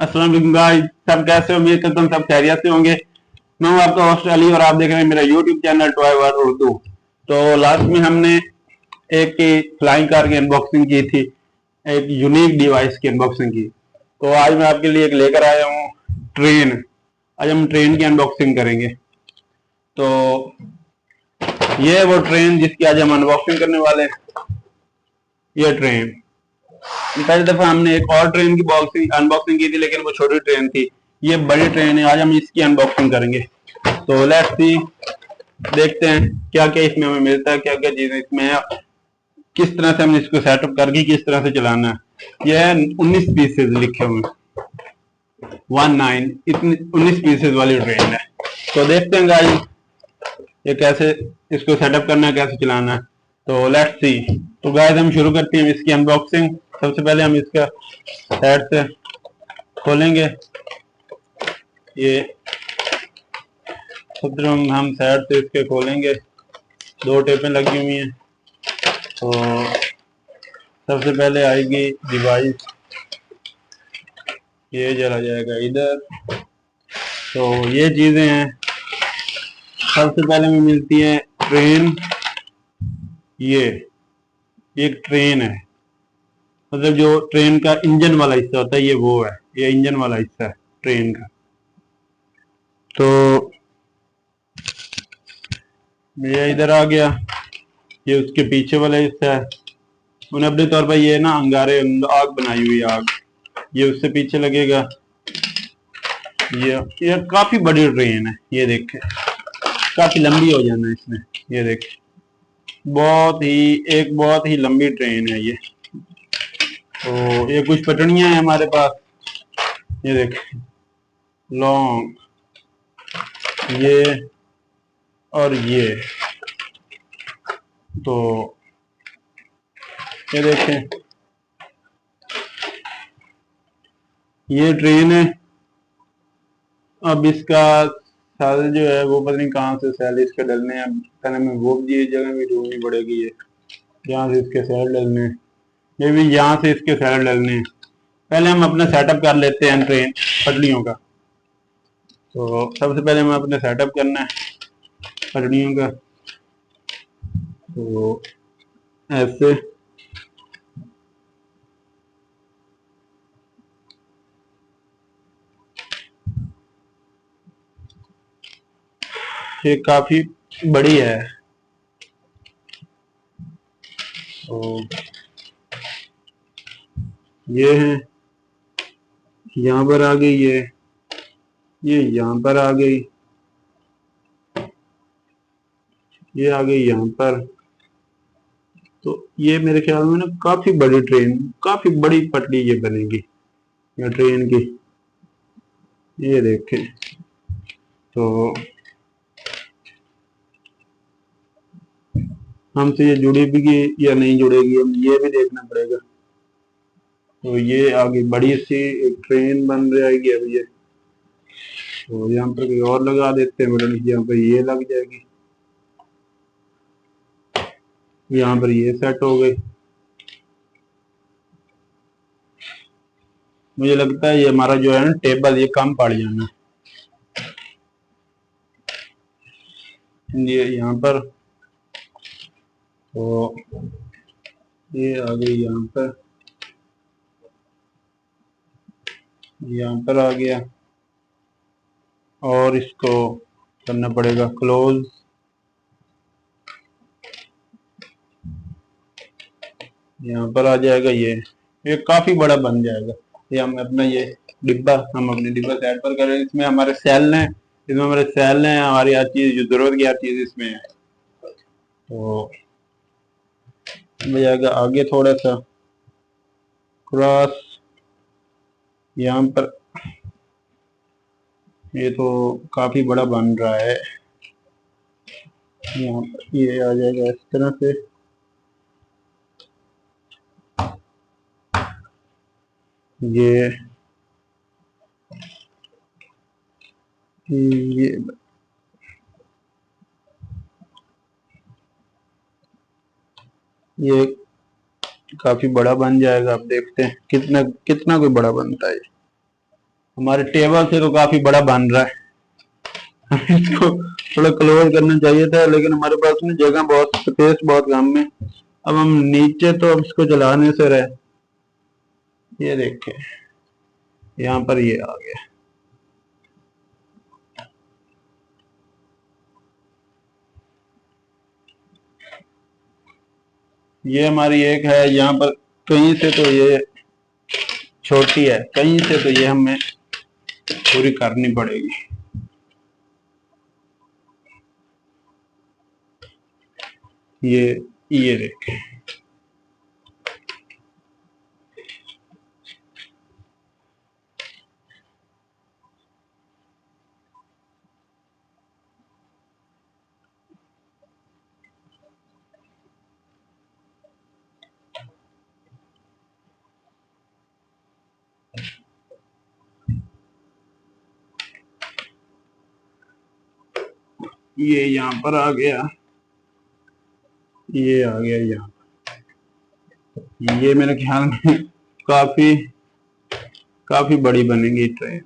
अस्सलाम वालेकुम गाइस, सब कैसे हो? उम्मीद करता हूँ सब खैरियत से होंगे। मैं हूँ आपका होस्ट अली और आप देख रहे हैं मेरा YouTube channel toy world Urdu. तो लास्ट में हमने एक की फ्लाइंग कार की अनबॉक्सिंग की थी, एक यूनिक डिवाइस की अनबॉक्सिंग की। तो आज मैं आपके लिए एक लेकर आया हूँ ट्रेन। आज हम ट्रेन की अनबॉक्सिंग करेंगे। तो ये है वो ट्रेन जिसकी आज हम अनबॉक्सिंग करने वाले हैं। ये ट्रेन, पहली दफा हमने एक और ट्रेन की बॉक्सिंग अनबॉक्सिंग की थी, लेकिन वो छोटी ट्रेन थी। ये बड़ी ट्रेन है, आज हम इसकी अनबॉक्सिंग करेंगे। तो लेट्स सी, देखते हैं क्या क्या इसमें हमें मिलता है, क्या क्या चीजें इसमें है, किस तरह से हम इसको सेटअप करके किस तरह से चलाना है। यह है 19 पीसेज लिखे हुए, 19 इतनी 19 पीसेज वाली ट्रेन है। तो देखते हैं गाइस ये कैसे इसको सेटअप करना है, कैसे चलाना है। तो लेट्स सी। तो गाइस हम शुरू करते हैं इसकी अनबॉक्सिंग। सबसे पहले हम इसका साइड से खोलेंगे। ये सबसे हम साइड से इसके खोलेंगे, दो टेपें लगी हुई हैं। तो सबसे पहले आएगी डिवाइस, ये चला जाएगा इधर। तो ये चीजें हैं। सबसे पहले हमें मिलती है ट्रेन। ये एक ट्रेन है, मतलब जो ट्रेन का इंजन वाला हिस्सा होता है, ये वो है, ये इंजन वाला हिस्सा है ट्रेन का। तो ये इधर आ गया, ये उसके पीछे वाला हिस्सा है। उन्हें अपने तौर पर ये ना अंगारे, आग बनाई हुई आग, ये उससे पीछे लगेगा। ये काफी बड़ी ट्रेन है, ये देखे काफी लंबी हो जाना है इसमें। ये देखे बहुत ही लंबी ट्रेन है ये। तो ये कुछ पटड़ियां हैं हमारे पास, ये देखे लॉन्ग, ये और ये। तो ये देखें, ये ट्रेन है। अब इसका सेल जो है वो पता नहीं कहाँ से सेल इसके डलने हैं। पहले मैं वो ये जगह भी ढूंढनी पड़ेगी, ये यहाँ से इसके सेल डलने हैं, ये भी यहाँ से इसके सेल डलने हैं। पहले हम अपना सेटअप कर लेते हैं ट्रेन पटरियों का। तो सबसे पहले हमें अपने सेटअप करना है पटरियों का। तो ऐसे ये काफी बड़ी है। तो ये है, यहाँ पर आ गई ये यहाँ पर आ गई, ये आ गई यहाँ पर। तो ये मेरे ख्याल में ना काफी बड़ी ट्रेन, काफी बड़ी पटरी ये बनेगी या ट्रेन की। ये देखें, तो हमसे ये जुड़ेगी या नहीं जुड़ेगी, हम ये भी देखना पड़ेगा। तो ये आगे बड़ी सी एक ट्रेन बन जाएगी अब ये। तो यहाँ पर कोई और लगा देते हैं, मतलब यहाँ पर ये लग जाएगी, यहाँ पर ये सेट हो गई। मुझे लगता है ये हमारा जो है ना टेबल, ये कम पड़ जाना ये यहाँ पर। तो ये आ गई यहाँ पर, यहाँ पर आ गया, और इसको करना पड़ेगा क्लोज। यहाँ पर आ जाएगा ये काफी बड़ा बन जाएगा। ये हम अपना ये डिब्बा, हम अपने डिब्बा साइड पर करें। इसमें हमारे सेल हैं, हमारी हर चीज जो जरूरत की हर चीज इसमें है। तो जाएगा आगे थोड़ा सा क्रॉस, यहाँ पर ये तो काफी बड़ा बन रहा है। यहाँ पर ये आ जाएगा इस तरह से। ये ये ये काफी बड़ा बन जाएगा। अब देखते हैं कितना कितना कोई बड़ा बनता है। हमारे टेबल से तो काफी बड़ा बन रहा है। इसको थोड़ा क्लोज करना चाहिए था, लेकिन हमारे पास में जगह बहुत, स्पेस बहुत कम है। अब हम नीचे तो अब इसको चलाने से रहे, ये देखिए यहाँ पर ये आ गया। ये हमारी एक है यहाँ पर, कहीं से तो ये छोटी है, कहीं से तो ये हमें पूरी करनी पड़ेगी। ये देखें, ये यहाँ पर आ गया, ये आ गया यहाँ। ये मेरे ख्याल में काफी काफी बड़ी बनेगी ट्रेन।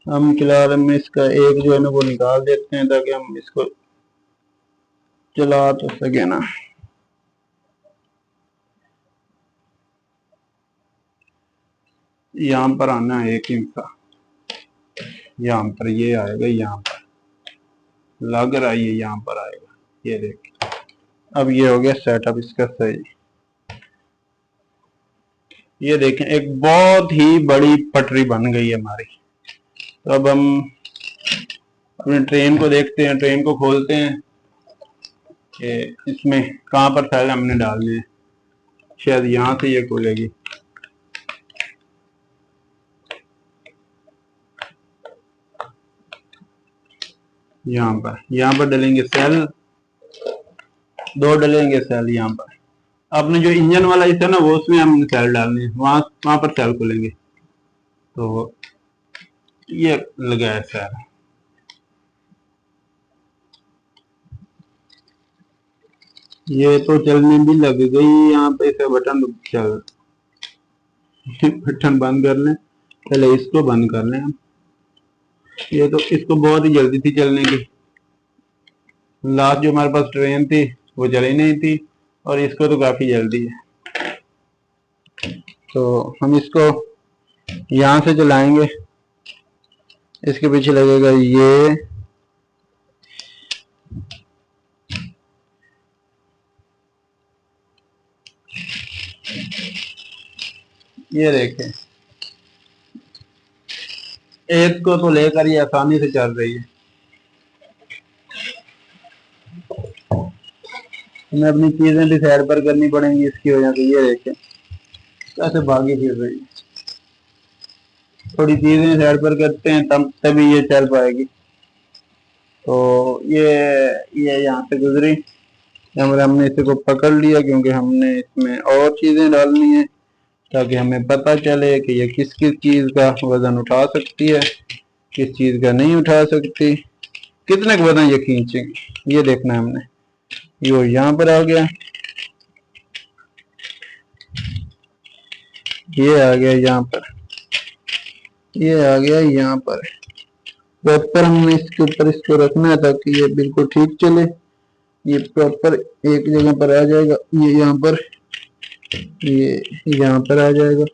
हम फिलहाल में इसका एक जो है ना वो निकाल देते हैं, ताकि हम इसको चला तो सके ना। यहाँ पर आना है एक हिस्सा, यहाँ पर ये आएगा, यहाँ पर लग रहा है ये यहाँ पर आएगा। ये देखिए, अब ये हो गया सेटअप इसका सही। ये देखें, एक बहुत ही बड़ी पटरी बन गई है हमारी। तो अब हम अपने ट्रेन को देखते हैं, ट्रेन को खोलते हैं कि इसमें कहाँ पर सेल हमने डालने हैं। शायद यहाँ से ये खुलेगी। यहाँ पर डलेंगे सेल, 2 डलेंगे सेल यहाँ पर। आपने जो इंजन वाला हिस्सा ना वो उसमें हमने सेल डालने हैं, वहां पर सेल खुलेंगे। तो ये लगा है सेल। ये तो चलने भी लग गई, यहाँ पे इसे बटन चल बटन बंद कर लें, पहले इसको बंद कर लें। ये तो इसको बहुत ही जल्दी थी चलने की। लास्ट जो हमारे पास ट्रेन थी वो चली नहीं थी, और इसको तो काफी जल्दी है। तो हम इसको यहाँ से चलाएंगे, इसके पीछे लगेगा ये देखें, एक को तो लेकर ये आसानी से चल रही है। हमें अपनी चीजें भी साइड पर करनी पड़ेंगी इसकी वजह से। ये देखें कैसे भागी फिर रही है। थोड़ी चीजें साइड पर करते हैं तब तभी ये चल पाएगी। तो ये यहाँ से गुजरी, हमने इसे को पकड़ लिया, क्योंकि हमने इसमें और चीजें डालनी है ताकि हमें पता चले कि ये किस किस चीज का वजन उठा सकती है, किस चीज का नहीं उठा सकती, कितने का वजन ये खींचेगी। ये देखना है हमने। ये यहाँ पर आ गया, ये आ गया यहाँ पर, ये आ गया यहाँ पर। प्रॉपर हमने इसके ऊपर इसको रखना है ताकि ये बिल्कुल ठीक चले। ये प्रॉपर एक जगह पर आ जाएगा, ये यहाँ पर, ये यहाँ पर आ जाएगा।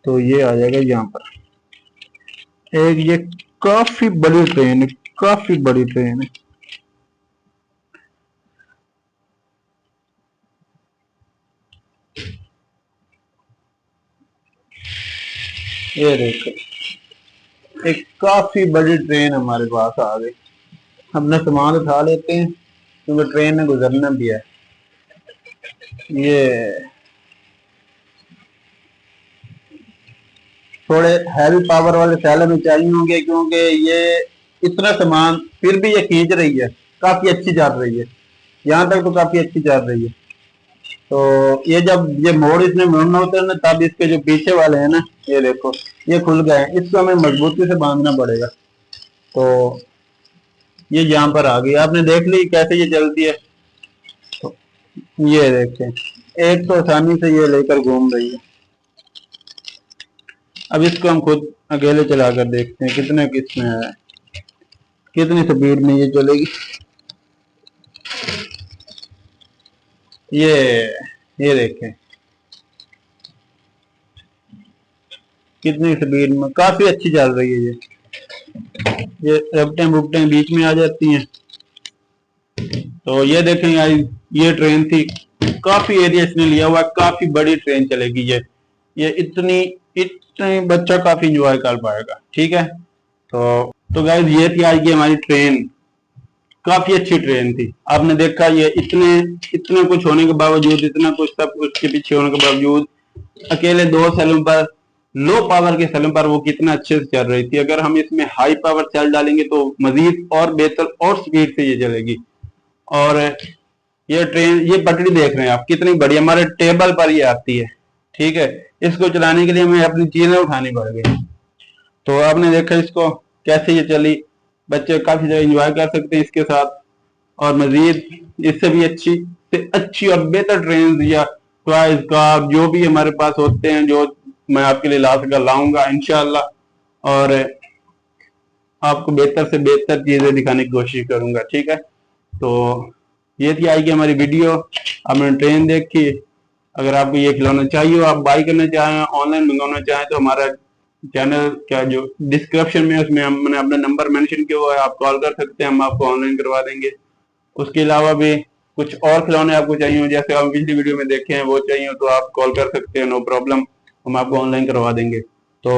तो ये आ जाएगा यहाँ पर। एक ये काफी बड़ी ट्रेन है, काफी बड़ी ट्रेन है। ये देखो, एक काफी बड़ी ट्रेन हमारे पास आ गई। अपना सामान उठा लेते हैं क्योंकि ट्रेन में गुजरना भी है। ये थोड़े हैवी पावर वाले सेल में चाहिए होंगे, क्योंकि ये इतना सामान फिर भी ये खींच रही है, काफी अच्छी चल रही है। यहाँ तक तो काफी अच्छी चल रही है। तो ये जब ये मोड़ इसने मोड़ना होता है ना, तब इसके जो पीछे वाले हैं ना, ये देखो ये खुल गए हैं, इसको हमें मजबूती से बांधना पड़ेगा। तो ये यहाँ पर आ गई, आपने देख ली कैसे ये चलती है। तो ये देखें, एक तो आसानी से ये लेकर घूम रही है। अब इसको हम खुद अकेले चला कर देखते हैं कितने किसमें है, कितनी स्पीड में ये चलेगी। ये देखें कितनी स्पीड में, काफी अच्छी चल रही है ये रपटें बुपटें बीच में आ जाती हैं। तो ये देखें यार, ये ट्रेन थी, काफी एरिया इसने लिया हुआ, काफी बड़ी ट्रेन चलेगी ये इतनी इतने बच्चा काफी इंजॉय कर पाएगा। ठीक है, तो गाइस ये थी आज की हमारी ट्रेन, काफी अच्छी ट्रेन थी। आपने देखा ये इतने कुछ होने के बावजूद, इतना कुछ सब कुछ के पीछे होने के बावजूद, अकेले 2 सेलों पर, लो पावर के सेलों पर वो कितना अच्छे से चल रही थी। अगर हम इसमें हाई पावर सेल डालेंगे तो मजीद और बेहतर और स्पीड से ये चलेगी। और ये ट्रेन, ये पटरी देख रहे हैं आप कितनी बड़ी, हमारे टेबल पर ये आती है। ठीक है, इसको चलाने के लिए हमें अपनी चीजें उठानी पड़ गई। तो आपने देखा इसको कैसे ये चली, बच्चे काफी ज्यादा एंजॉय कर सकते हैं इसके साथ। और मजीद इससे भी अच्छी से अच्छी और बेहतर ट्रेन या टॉयज का जो भी हमारे पास होते हैं, जो मैं आपके लिए लाऊंगा इंशाल्लाह, और आपको बेहतर से बेहतर चीजें दिखाने की कोशिश करूंगा। ठीक है, तो ये थी आज की हमारी वीडियो। आपने ट्रेन देखी, अगर आपको ये खिलौना चाहिए, आप बाई करना चाहें, ऑनलाइन मंगवाना चाहें, तो हमारा चैनल क्या जो डिस्क्रिप्शन में उसमें मैंने अपना नंबर मेंशन किया हुआ है, आप कॉल कर सकते हैं, हम आपको ऑनलाइन करवा देंगे। उसके अलावा भी कुछ और खिलौने आपको चाहिए, जैसे आप पिछली वीडियो में देखे हैं, वो चाहिए तो आप कॉल कर सकते हैं, नो प्रॉब्लम, हम आपको ऑनलाइन करवा देंगे। तो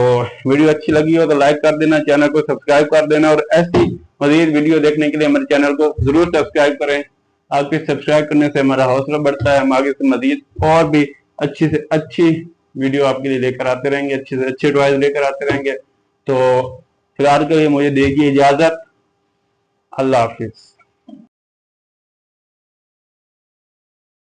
वीडियो अच्छी लगी हो तो लाइक कर देना, चैनल को सब्सक्राइब कर देना, और ऐसी मजीद वीडियो देखने के लिए हमारे चैनल को जरूर सब्सक्राइब करें। आपके सब्सक्राइब करने से हमारा हौसला बढ़ता है, हम आगे से मजीद और भी अच्छी से अच्छी वीडियो आपके लिए लेकर आते रहेंगे, अच्छे से अच्छे टॉयज लेकर आते रहेंगे। तो फिलहाल के लिए मुझे दीजिए इजाजत, अल्लाह हाफिज।